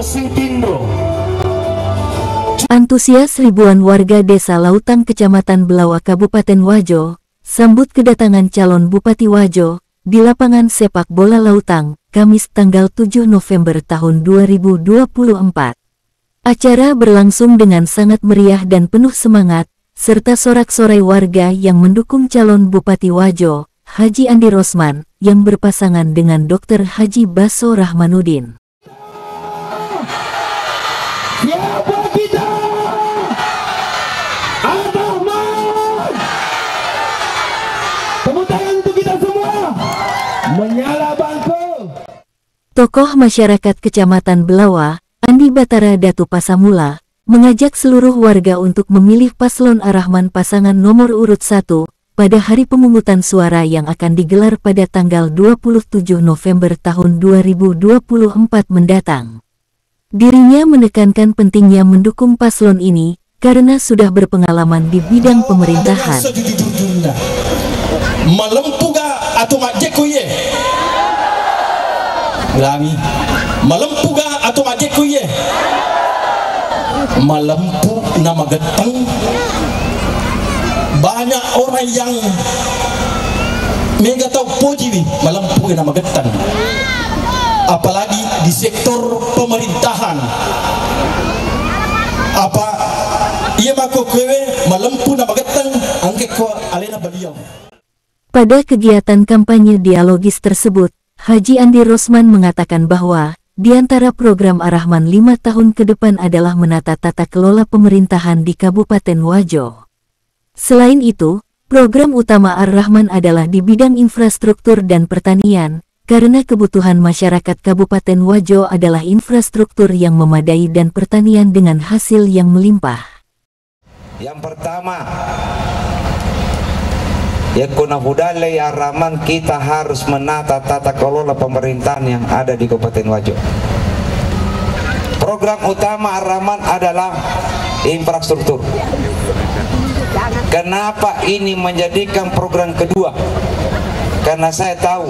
Sitindo. Antusias ribuan warga Desa Lautang Kecamatan Belawa Kabupaten Wajo sambut kedatangan calon Bupati Wajo di lapangan sepak bola Lautang, Kamis tanggal 7 November tahun 2024. Acara berlangsung dengan sangat meriah dan penuh semangat, serta sorak-sorai warga yang mendukung calon Bupati Wajo, Haji Andi Rosman, yang berpasangan dengan Dr. Haji Baso Rahmanuddin. Siapa kita? Ar-Rahman. Tepuk tangan untuk kita semua. Menyala bangku. Tokoh masyarakat Kecamatan Belawa, Andi Batara Datu Pasamula, mengajak seluruh warga untuk memilih paslon Ar-Rahman pasangan nomor urut 1 pada hari pemungutan suara yang akan digelar pada tanggal 27 November tahun 2024 mendatang. Dirinya menekankan pentingnya mendukung paslon ini karena sudah berpengalaman di bidang pemerintahan. Malempuga atau majekuye? Lami. Malempuga atau majekuye? Malempu nama geteng. Banyak orang yang mega tahu poji nih malempu nama geteng. Apalagi di sektor pemerintahan. Apa ia mako kewe malempu nama geteng angke ko alena beliau. Pada kegiatan kampanye dialogis tersebut, Haji Andi Rosman mengatakan bahwa di antara program Ar-Rahman 5 tahun ke depan adalah menata tata kelola pemerintahan di Kabupaten Wajo. Selain itu, program utama Ar-Rahman adalah di bidang infrastruktur dan pertanian, karena kebutuhan masyarakat Kabupaten Wajo adalah infrastruktur yang memadai dan pertanian dengan hasil yang melimpah. Yang pertama, ya kuna hudale ya Ar-Rahman, kita harus menata tata kelola pemerintahan yang ada di Kabupaten Wajo. Program utama Ar-Rahman adalah infrastruktur. Kenapa ini menjadikan program kedua? Karena saya tahu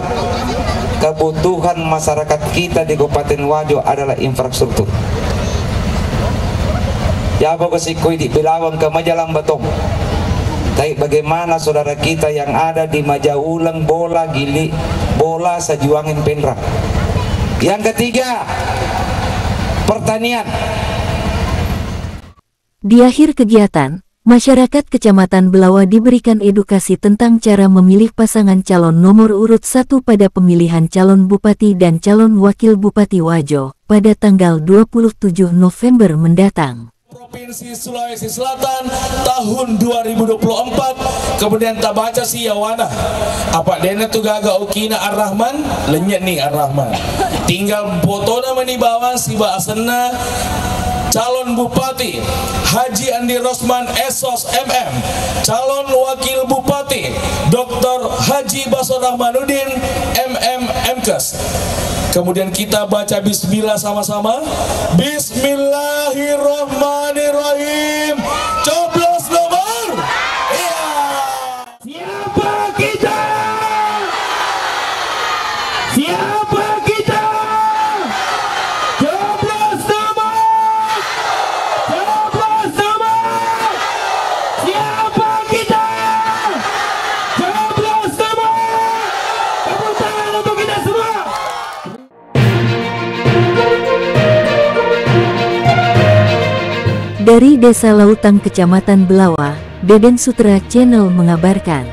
kebutuhan masyarakat kita di Kabupaten Wajo adalah infrastruktur. Ya bagosikoi di Bilawang ke Majalang Batong. Tapi bagaimana saudara kita yang ada di Majaulang, Bola, Gili, Bola, Sajuangin, Penrang. Yang ketiga, pertanian. Di akhir kegiatan, masyarakat Kecamatan Belawa diberikan edukasi tentang cara memilih pasangan calon nomor urut 1 pada pemilihan calon Bupati dan calon Wakil Bupati Wajo pada tanggal 27 November mendatang. Provinsi Sulawesi Selatan tahun 2024. Kemudian tak baca si Yawana apa dena tu gaga ukina Ar-Rahman lenyet nih Ar-Rahman. Tinggal foto nama di bawah si Baasena calon Bupati Haji Andi Rosman Esos MM, calon Wakil Bupati Dr. Haji Baso Rahmanuddin MM MKes. Kemudian kita baca bismillah sama-sama. Bismillahirrahmanirrahim. Coblos nomor. Iya. Siapa kita? Siapa kita? Coblos nomor. Coblos nomor. Siapa kita? Coblos nomor. Tepuk tangan untuk kita semua. Dari Desa Lautang Kecamatan Belawa, Deden Sutra Channel mengabarkan.